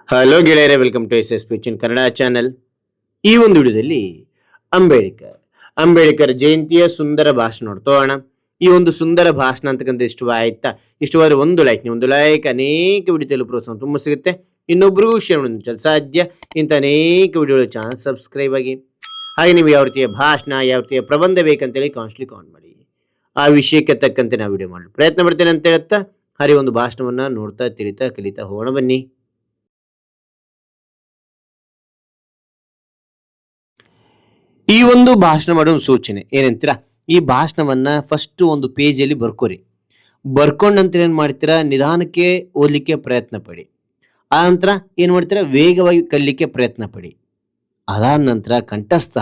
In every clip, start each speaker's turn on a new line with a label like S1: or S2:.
S1: Hello ಗೆಳೆಯರೆ, welcome to S S pitch in Kannada channel. ಈ ಒಂದು ವಿಡಿಯೋದಲ್ಲಿ ಅಂಬೇಡ್ಕರ್ ಜಯಂತಿಯ ಸುಂದರ ಭಾಷಣ ನೋಡ್ತೋಣ. ಈ ಒಂದು ಸುಂದರ ಭಾಷಣ ಅಂತಕ್ಕಂಥ ಇಷ್ಟವಾದ್ರೆ ಒಂದು ಲೈಕ್ ಅನೇಕ ವಿಡಿಯೋ ಪ್ರೋತ್ಸಾಹ ತುಂಬ ಸಿಗುತ್ತೆ. ಇನ್ನೊಬ್ರಿಗೂ ಶೇರ್ ಮಾಡೋದು ಸಾಧ್ಯ. ಇಂಥ ಅನೇಕ ವಿಡಿಯೋಗಳು ಚಾನಲ್ ಸಬ್ಸ್ಕ್ರೈಬ್ ಆಗಿ. ಹಾಗೆ ನೀವು ಯಾವ ರೀತಿಯ ಭಾಷಣ, ಯಾವ ರೀತಿಯ ಪ್ರಬಂಧ ಬೇಕಂತೇಳಿ ಕಾಮೆಂಟ್ ಮಾಡಿ. ಆ ವಿಷಯಕ್ಕೆ ತಕ್ಕಂತೆ ನಾವು ವಿಡಿಯೋ ಮಾಡಲು ಪ್ರಯತ್ನ ಪಡ್ತೇನೆ ಅಂತ ಹೇಳ್ತಾ ಒಂದು ಭಾಷಣವನ್ನ ನೋಡ್ತಾ ತಿಳಿತಾ ಕಲಿತಾ ಹೋಗೋಣ ಬನ್ನಿ. ಈ ಒಂದು ಭಾಷಣ ಮಾಡೋ ಒಂದು ಸೂಚನೆ ಏನಂತೀರಾ, ಈ ಭಾಷಣವನ್ನ ಫಸ್ಟ್ ಒಂದು ಪೇಜಲ್ಲಿ ಬರ್ಕೋರಿ. ಬರ್ಕೊಂಡ್ ನಂತರ ಏನ್ ಮಾಡ್ತೀರಾ, ನಿಧಾನಕ್ಕೆ ಓದ್ಲಿಕ್ಕೆ ಪ್ರಯತ್ನ ಪಡಿ. ಆ ನಂತರ ಏನ್ ಮಾಡ್ತೀರಾ, ವೇಗವಾಗಿ ಕಲಿಲಿಕ್ಕೆ ಪ್ರಯತ್ನ ಪಡಿ. ಅದಾದ ನಂತರ ಕಂಠಸ್ಥ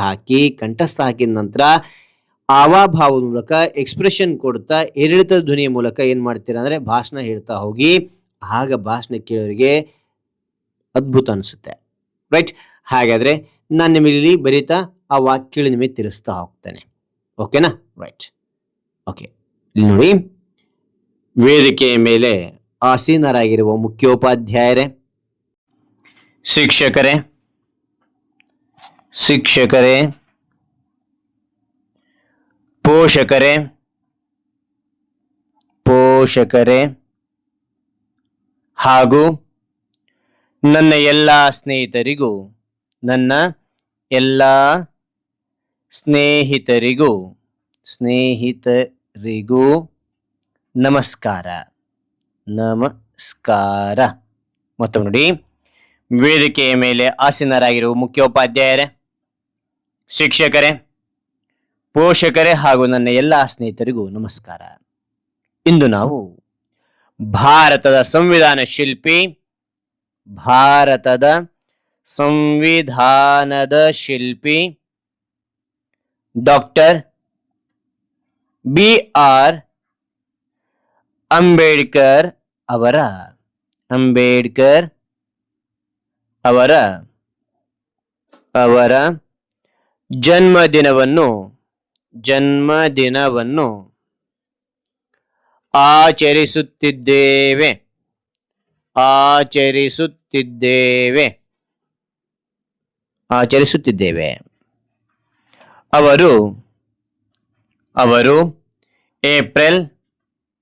S1: ಹಾಕಿದ ನಂತರ ಆವಾಭಾವದ ಮೂಲಕ ಎಕ್ಸ್ಪ್ರೆಷನ್ ಕೊಡ್ತಾ ಏರಿಳಿತ ಧ್ವನಿಯ ಮೂಲಕ ಏನ್ ಮಾಡ್ತೀರಾ ಅಂದ್ರೆ ಭಾಷಣ ಹೇಳ್ತಾ ಹೋಗಿ. ಆಗ ಭಾಷಣ ಕೇಳೋರಿಗೆ ಅದ್ಭುತ ಅನಿಸುತ್ತೆ. ರೈಟ್. ಹಾಗಾದ್ರೆ ನಾನು ನಿಮಗೆ ಬರೀತಾ ಆ ವಾಕ್ಯಗಳು ನಿಮಗೆ ತಿಳಿಸ್ತಾ ಹೋಗ್ತೇನೆ. ಓಕೆನಾ? ರೈಟ್. ಓಕೆ, ಇಲ್ಲಿ ನೋಡಿ. ವೇದಿಕೆಯ ಮೇಲೆ ಆಸೀನರಾಗಿರುವ ಮುಖ್ಯೋಪಾಧ್ಯಾಯರೇ, ಶಿಕ್ಷಕರೇ, ಪೋಷಕರೇ ಹಾಗೂ ನನ್ನ ಎಲ್ಲ ಸ್ನೇಹಿತರಿಗೂ ನಮಸ್ಕಾರ. ಮತ್ತೊಮ್ಮೆ ನೋಡಿ. ವೇದಿಕೆಯ ಮೇಲೆ ಆಸೀನರಾಗಿರುವ ಮುಖ್ಯೋಪಾಧ್ಯಾಯರೇ, ಶಿಕ್ಷಕರೇ, ಪೋಷಕರೇ ಹಾಗೂ ನನ್ನ ಎಲ್ಲ ಸ್ನೇಹಿತರಿಗೂ ನಮಸ್ಕಾರ. ಇಂದು ನಾವು ಭಾರತದ ಸಂವಿಧಾನದ ಶಿಲ್ಪಿ ಡಾಕ್ಟರ್ ಬಿ.ಆರ್. ಅಂಬೇಡ್ಕರ್ ಅವರ ಜನ್ಮದಿನವನ್ನು ಆಚರಿಸುತ್ತಿದ್ದೇವೆ.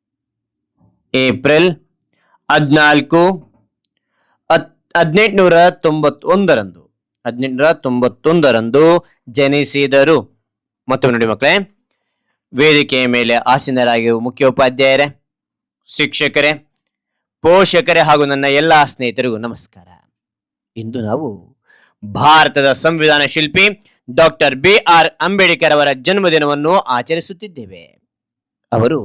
S1: ಅವರು ಏಪ್ರಿಲ್ 14, 1891ರಂದು ಜನಿಸಿದರು. ಮತ್ತೊಮ್ಮೆ ನೋಡಿ ಮಕ್ಕಳೇ. ವೇದಿಕೆಯ ಮೇಲೆ ಆಸೀನರಾಗಿರುವ ಮುಖ್ಯೋಪಾಧ್ಯಾಯರೇ, ಶಿಕ್ಷಕರೇ, ಪೋಷಕರೇ ಹಾಗೂ ನನ್ನ ಎಲ್ಲ ಸ್ನೇಹಿತರಿಗೂ ನಮಸ್ಕಾರ. ಇಂದು ನಾವು ಭಾರತದ ಸಂವಿಧಾನ ಶಿಲ್ಪಿ ಡಾಕ್ಟರ್ ಬಿ.ಆರ್. ಅಂಬೇಡ್ಕರ್ ಅವರ ಜನ್ಮದಿನವನ್ನು ಆಚರಿಸುತ್ತಿದ್ದೇವೆ. ಅವರು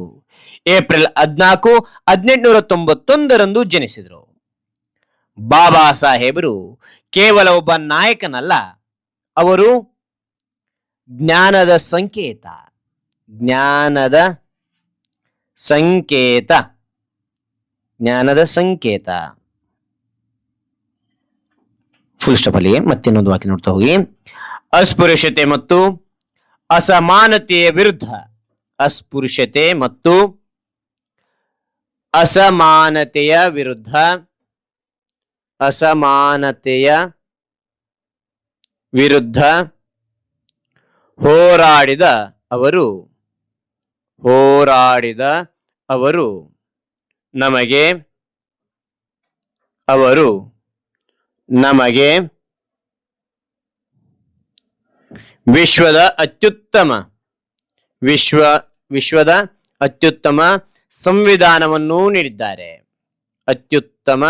S1: ಏಪ್ರಿಲ್ 14, 1891ರಂದು ಜನಿಸಿದರು. ಬಾಬಾ ಸಾಹೇಬರು ಕೇವಲ ಒಬ್ಬ ನಾಯಕನಲ್ಲ, ಅವರು ಜ್ಞಾನದ ಸಂಕೇತ. ಫುಲ್ ಸ್ಟಾಪ್ ಅಲ್ಲಿ ಮತ್ತಿನ್ನೊಂದು ವಾಕ್ಯ ನೋಡ್ತಾ ಹೋಗಿ. ಅಸ್ಪೃಶ್ಯತೆ ಮತ್ತು ಅಸಮಾನತೆಯ ವಿರುದ್ಧ ಹೋರಾಡಿದ ಅವರು ನಮಗೆ ವಿಶ್ವದ ಅತ್ಯುತ್ತಮ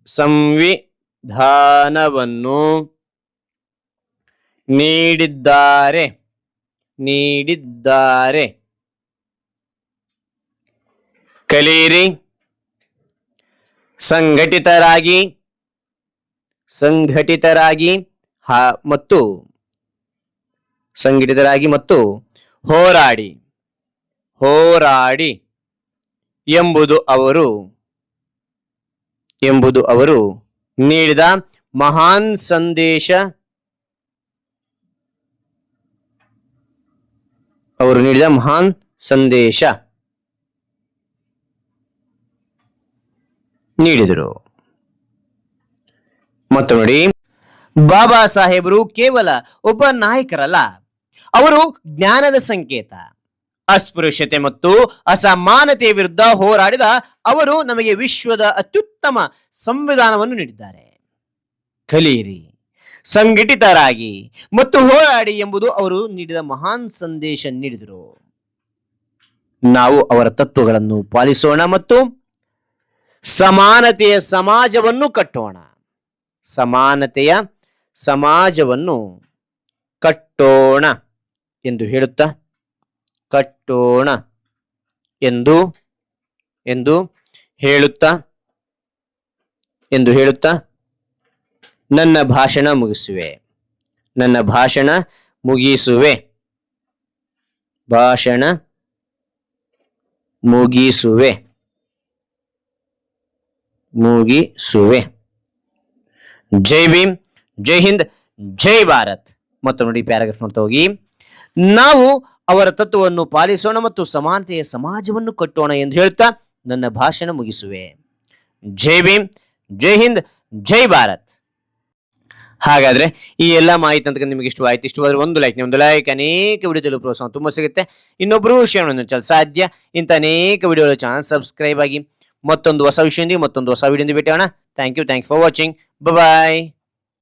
S1: ಸಂವಿಧಾನವನ್ನು ನೀಡಿದ್ದಾರೆ. ಕಲಿಯಿರಿ, ಸಂಘಟಿತರಾಗಿ ಮತ್ತು ಹೋರಾಡಿ ಎಂಬುದು ಅವರು ನೀಡಿದ ಮಹಾನ್ ಸಂದೇಶ. ನೀಡಿದರು. ಮತ್ತು ನೋಡಿ, ಬಾಬಾ ಸಾಹೇಬರು ಕೇವಲ ಒಬ್ಬ ನಾಯಕರಲ್ಲ, ಅವರು ಜ್ಞಾನದ ಸಂಕೇತ. ಅಸ್ಪೃಶ್ಯತೆ ಮತ್ತು ಅಸಮಾನತೆಯ ವಿರುದ್ಧ ಹೋರಾಡಿದ ಅವರು ನಮಗೆ ವಿಶ್ವದ ಅತ್ಯುತ್ತಮ ಸಂವಿಧಾನವನ್ನು ನೀಡಿದ್ದಾರೆ. ಕಲಿಯಿರಿ, ಸಂಘಟಿತರಾಗಿ ಮತ್ತು ಹೋರಾಡಿ ಎಂಬುದು ಅವರು ನೀಡಿದ ಮಹಾನ್ ಸಂದೇಶ ನೀಡಿದರು. ನಾವು ಅವರ ತತ್ವಗಳನ್ನು ಪಾಲಿಸೋಣ ಮತ್ತು ಸಮಾನತೆಯ ಸಮಾಜವನ್ನು ಕಟ್ಟೋಣ. ಸಮಾನತೆಯ ಸಮಾಜವನ್ನು ಕಟ್ಟೋಣ ಎಂದು ಹೇಳುತ್ತಾ, ಕಟ್ಟೋಣ ಎಂದು ಎಂದು ಹೇಳುತ್ತಾ ನನ್ನ ಭಾಷಣ ಮುಗಿಸುವೆ. ಭಾಷಣ ಮುಗಿಸುವೆ. ಜೈ ಭೀಮ್, ಜೈ ಹಿಂದ್, ಜೈ ಭಾರತ್. ಮತ್ತು ನೋಡಿ, ಪ್ಯಾರಾಗ್ರಾಫ್ ನೋಡ್ತಾ ಹೋಗಿ. ನಾವು ಅವರ ತತ್ವವನ್ನು ಪಾಲಿಸೋಣ ಮತ್ತು ಸಮಾನತೆಯ ಸಮಾಜವನ್ನು ಕಟ್ಟೋಣ ಎಂದು ಹೇಳ್ತಾ ನನ್ನ ಭಾಷಣ ಮುಗಿಸುವೆ. ಜೈ ಭೀಮ್, ಜೈ ಹಿಂದ್, ಜೈ ಭಾರತ್. ಹಾಗಾದ್ರೆ ಈ ಎಲ್ಲ ಮಾಹಿತಿ ಅಂತ ನಿಮಗೆ ಇಷ್ಟವಾದ್ರೆ ಒಂದು ಲೈಕ್ ಅನೇಕ ವಿಡಿಯೋದಲ್ಲಿ ಪ್ರೋತ್ಸಾಹ ತುಂಬಾ ಸಿಗುತ್ತೆ. ಇನ್ನೊಬ್ರು ಶೇರ್ ಸಾಧ್ಯ. ಇಂಥ ಅನೇಕ ವಿಡಿಯೋಗಳ ಚಾನಲ್ ಸಬ್ಸ್ಕ್ರೈಬ್ ಆಗಿ ಮತ್ತೊಂದು ಹೊಸ ವಿಷಯದಿಂದ ಮತ್ತೊಂದು ಹೊಸ ವಿಡಿಯೋದಿಂದ ಭೇಟಿಯಾಗೋಣ. Thank you for watching. Bye.